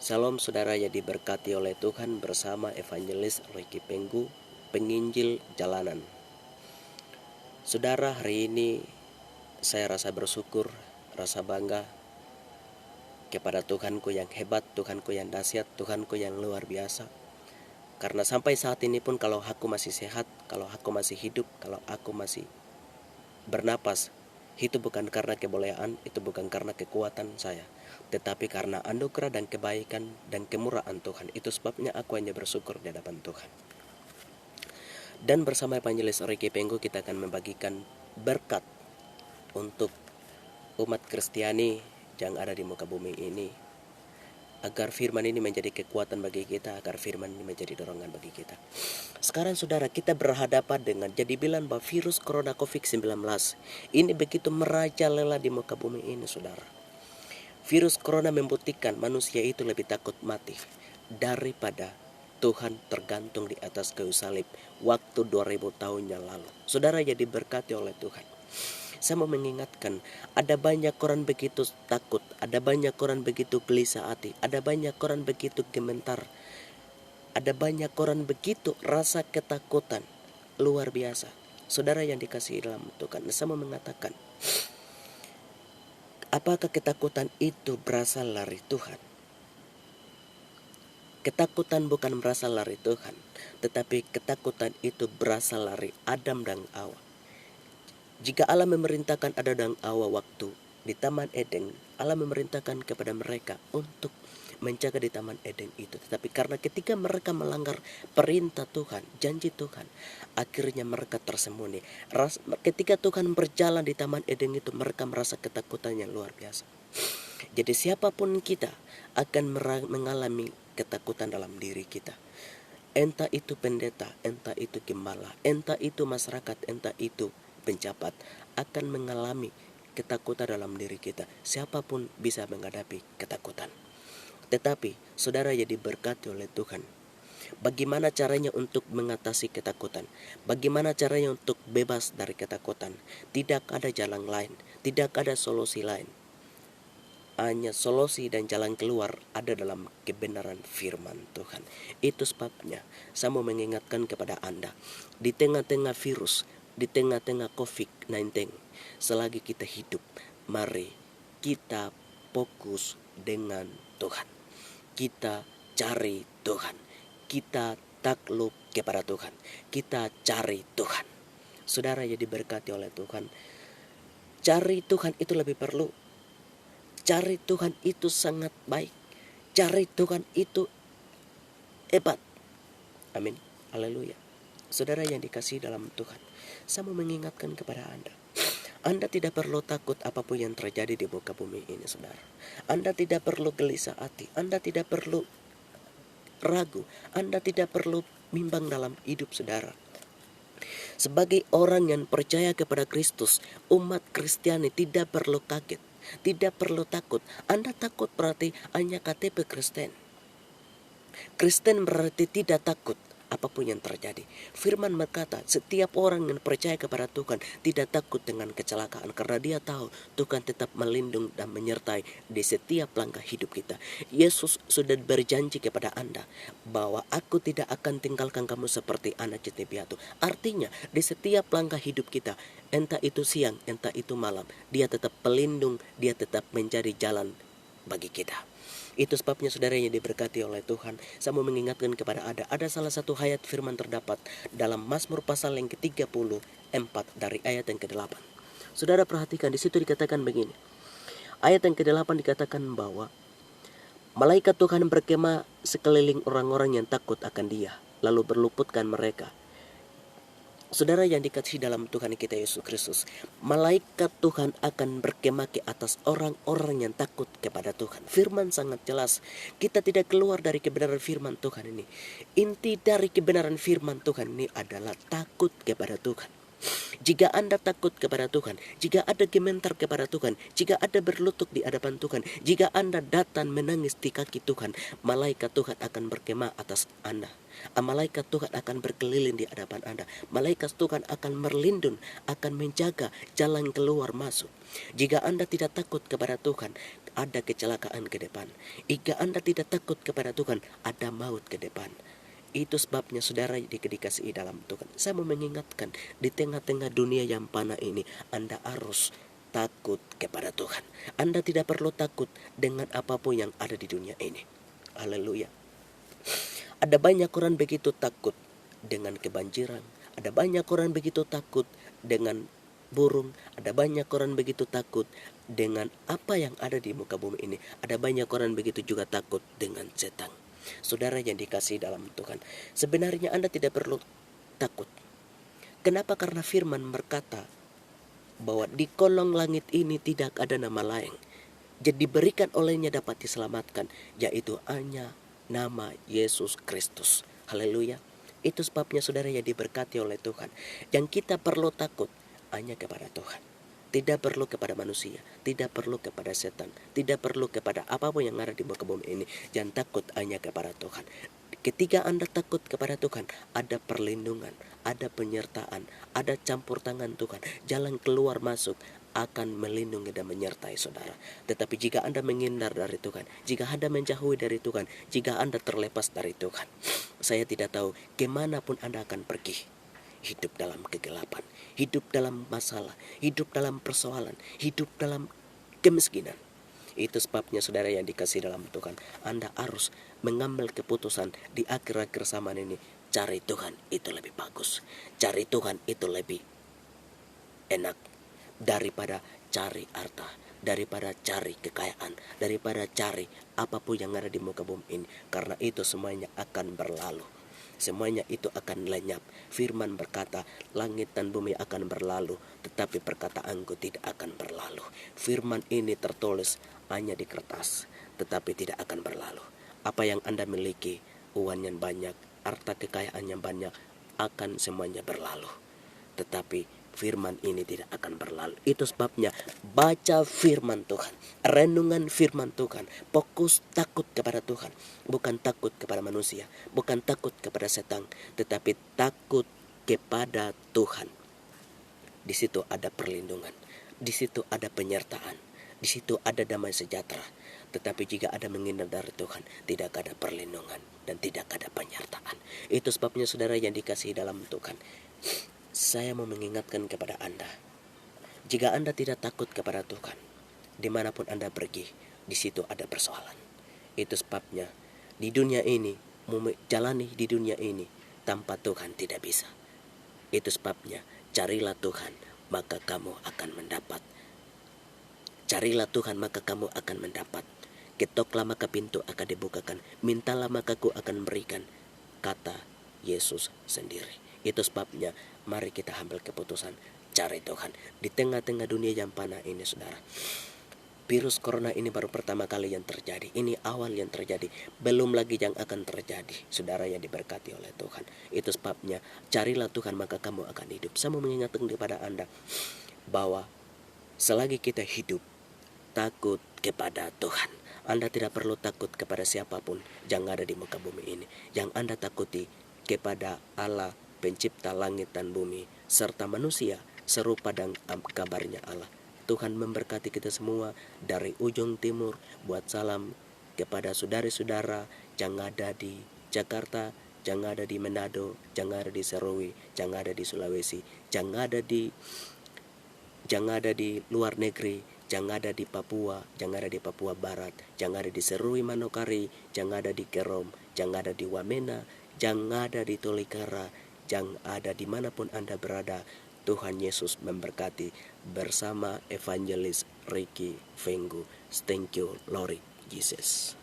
Salam saudara yang diberkati oleh Tuhan bersama Evangelis Ricky Penggu, penginjil jalanan. Saudara, hari ini saya rasa bersyukur, rasa bangga kepada Tuhanku yang hebat, Tuhanku yang dahsyat, Tuhanku yang luar biasa. Karena sampai saat ini pun kalau aku masih sehat, kalau aku masih hidup, kalau aku masih bernapas, itu bukan karena kebolehan, itu bukan karena kekuatan saya, tetapi karena anugerah dan kebaikan dan kemurahan Tuhan. Itu sebabnya aku hanya bersyukur di hadapan Tuhan. Dan bersama Evangelis Ricky Penggu kita akan membagikan berkat untuk umat Kristiani yang ada di muka bumi ini, agar firman ini menjadi kekuatan bagi kita, agar firman ini menjadi dorongan bagi kita. Sekarang saudara, kita berhadapan dengan, jadi bilang bahwa virus corona COVID-19 ini begitu merajalela di muka bumi ini saudara. Virus corona membuktikan manusia itu lebih takut mati daripada Tuhan tergantung di atas kayu salib waktu 2000 tahun yang lalu. Saudara yang diberkati oleh Tuhan, saya mau mengingatkan, ada banyak orang begitu takut, ada banyak orang begitu gelisah hati, ada banyak orang begitu gemetar, ada banyak orang begitu rasa ketakutan luar biasa. Saudara yang dikasihi dalam Tuhan, saya mau mengatakan, apakah ketakutan itu berasal dari Tuhan? Ketakutan bukan berasal dari Tuhan, tetapi ketakutan itu berasal dari Adam dan Hawa. Jika Allah memerintahkan Adam dan Hawa waktu di Taman Eden, Allah memerintahkan kepada mereka untuk menjaga di Taman Eden itu. Tetapi karena ketika mereka melanggar perintah Tuhan, janji Tuhan, akhirnya mereka tersembunyi. Ketika Tuhan berjalan di Taman Eden itu, mereka merasa ketakutan yang luar biasa. Jadi siapapun kita akan mengalami ketakutan dalam diri kita. Entah itu pendeta, entah itu gembala, entah itu masyarakat, entah itu penjabat, akan mengalami ketakutan dalam diri kita. Siapapun bisa menghadapi ketakutan. Tetapi saudara yang diberkati oleh Tuhan, bagaimana caranya untuk mengatasi ketakutan? Bagaimana caranya untuk bebas dari ketakutan? Tidak ada jalan lain, tidak ada solusi lain. Hanya solusi dan jalan keluar ada dalam kebenaran firman Tuhan. Itu sebabnya saya mau mengingatkan kepada Anda, di tengah-tengah virus, di tengah-tengah COVID-19, selagi kita hidup, mari kita fokus dengan Tuhan. Kita cari Tuhan. Kita takluk kepada Tuhan. Kita cari Tuhan. Saudara yang diberkati oleh Tuhan, cari Tuhan itu lebih perlu. Cari Tuhan itu sangat baik. Cari Tuhan itu hebat. Amin. Haleluya. Saudara yang dikasihi dalam Tuhan, saya mau mengingatkan kepada Anda, Anda tidak perlu takut apapun yang terjadi di muka bumi ini, saudara. Anda tidak perlu gelisah hati. Anda tidak perlu ragu. Anda tidak perlu bimbang dalam hidup saudara. Sebagai orang yang percaya kepada Kristus, umat Kristiani tidak perlu kaget, tidak perlu takut. Anda takut berarti hanya KTP Kristen. Kristen berarti tidak takut apapun yang terjadi. Firman berkata, setiap orang yang percaya kepada Tuhan tidak takut dengan kecelakaan, karena dia tahu Tuhan tetap melindungi dan menyertai di setiap langkah hidup kita. Yesus sudah berjanji kepada Anda bahwa aku tidak akan tinggalkan kamu seperti anak yatim piatu. Artinya di setiap langkah hidup kita, entah itu siang, entah itu malam, dia tetap pelindung, dia tetap menjadi jalan bagi kita. Itu sebabnya saudara yang diberkati oleh Tuhan, saya mau mengingatkan kepada Anda, ada salah satu ayat firman terdapat dalam Mazmur pasal yang ke-34 dari ayat yang ke-8. Saudara perhatikan, di situ dikatakan begini. Ayat yang ke-8 dikatakan bahwa malaikat Tuhan berkemah sekeliling orang-orang yang takut akan Dia, lalu berluputkan mereka. Saudara yang dikasihi dalam Tuhan kita Yesus Kristus, malaikat Tuhan akan berkemah ke atas orang-orang yang takut kepada Tuhan. Firman sangat jelas, kita tidak keluar dari kebenaran firman Tuhan ini. Inti dari kebenaran firman Tuhan ini adalah takut kepada Tuhan. Jika Anda takut kepada Tuhan, jika ada gemetar kepada Tuhan, jika ada berlutut di hadapan Tuhan, jika Anda datang menangis di kaki Tuhan, malaikat Tuhan akan berkemah atas Anda. Malaikat Tuhan akan berkeliling di hadapan Anda. Malaikat Tuhan akan merlindung, akan menjaga jalan keluar masuk. Jika Anda tidak takut kepada Tuhan, ada kecelakaan ke depan. Jika Anda tidak takut kepada Tuhan, ada maut ke depan. Itu sebabnya saudara dikasihi dalam Tuhan, saya mau mengingatkan, di tengah-tengah dunia yang panah ini, Anda harus takut kepada Tuhan. Anda tidak perlu takut dengan apapun yang ada di dunia ini. Haleluya. Ada banyak orang begitu takut dengan kebanjiran. Ada banyak orang begitu takut dengan burung. Ada banyak orang begitu takut dengan apa yang ada di muka bumi ini. Ada banyak orang begitu juga takut dengan setan. Saudara yang dikasihi dalam Tuhan, sebenarnya Anda tidak perlu takut. Kenapa? Karena firman berkata bahwa di kolong langit ini tidak ada nama lain jadi diberikan olehnya dapat diselamatkan, yaitu hanya nama Yesus Kristus. Haleluya. Itu sebabnya saudara yang diberkati oleh Tuhan, yang kita perlu takut hanya kepada Tuhan. Tidak perlu kepada manusia, tidak perlu kepada setan, tidak perlu kepada apapun yang ada di muka bumi ini. Jangan takut, hanya kepada Tuhan. Ketika Anda takut kepada Tuhan, ada perlindungan, ada penyertaan, ada campur tangan Tuhan. Jalan keluar masuk akan melindungi dan menyertai saudara. Tetapi jika Anda menghindar dari Tuhan, jika Anda menjauhi dari Tuhan, jika Anda terlepas dari Tuhan, saya tidak tahu kemanapun Anda akan pergi. Hidup dalam kegelapan, hidup dalam masalah, hidup dalam persoalan, hidup dalam kemiskinan. Itu sebabnya saudara yang dikasihi dalam Tuhan, Anda harus mengambil keputusan di akhir-akhir zaman ini. Cari Tuhan itu lebih bagus. Cari Tuhan itu lebih enak daripada cari harta, daripada cari kekayaan, daripada cari apapun yang ada di muka bumi ini. Karena itu semuanya akan berlalu. Semuanya itu akan lenyap. Firman berkata, langit dan bumi akan berlalu, tetapi perkataanku tidak akan berlalu. Firman ini tertulis hanya di kertas, tetapi tidak akan berlalu. Apa yang Anda miliki, uang yang banyak, harta kekayaan yang banyak, akan semuanya berlalu. Tetapi firman ini tidak akan berlalu. Itu sebabnya baca firman Tuhan, renungan firman Tuhan, fokus takut kepada Tuhan, bukan takut kepada manusia, bukan takut kepada setan, tetapi takut kepada Tuhan. Di situ ada perlindungan, di situ ada penyertaan, di situ ada damai sejahtera. Tetapi jika ada menghindar dari Tuhan, tidak ada perlindungan dan tidak ada penyertaan. Itu sebabnya saudara yang dikasihi dalam Tuhan, saya mau mengingatkan kepada Anda, jika Anda tidak takut kepada Tuhan, dimanapun Anda pergi, di situ ada persoalan. Itu sebabnya di dunia ini, jalani di dunia ini tanpa Tuhan tidak bisa. Itu sebabnya carilah Tuhan, maka kamu akan mendapat. Carilah Tuhan, maka kamu akan mendapat. Ketoklah, maka pintu akan dibukakan. Mintalah, maka ku akan berikan, kata Yesus sendiri. Itu sebabnya mari kita ambil keputusan cari Tuhan di tengah-tengah dunia yang panah ini, saudara. Virus corona ini baru pertama kali yang terjadi. Ini awal yang terjadi, belum lagi yang akan terjadi, saudara yang diberkati oleh Tuhan. Itu sebabnya carilah Tuhan, maka kamu akan hidup. Saya mau mengingatkan kepada Anda bahwa selagi kita hidup, takut kepada Tuhan. Anda tidak perlu takut kepada siapapun yang ada di muka bumi ini. Yang Anda takuti kepada Allah, pencipta langit dan bumi, serta manusia serupa dan kabarnya Allah. Tuhan memberkati kita semua dari ujung timur. Buat salam kepada saudara-saudara yang ada di Jakarta, yang ada di Manado, yang ada di Serowi, yang ada di Sulawesi, yang ada di luar negeri, yang ada di Papua, yang ada di Papua Barat, yang ada di Serui Manokari, yang ada di Kerom, yang ada di Wamena, yang ada di Tolikara, yang ada dimanapun Anda berada. Tuhan Yesus memberkati bersama Evangelis Ricky Fenggu. Thank you, Lord Jesus.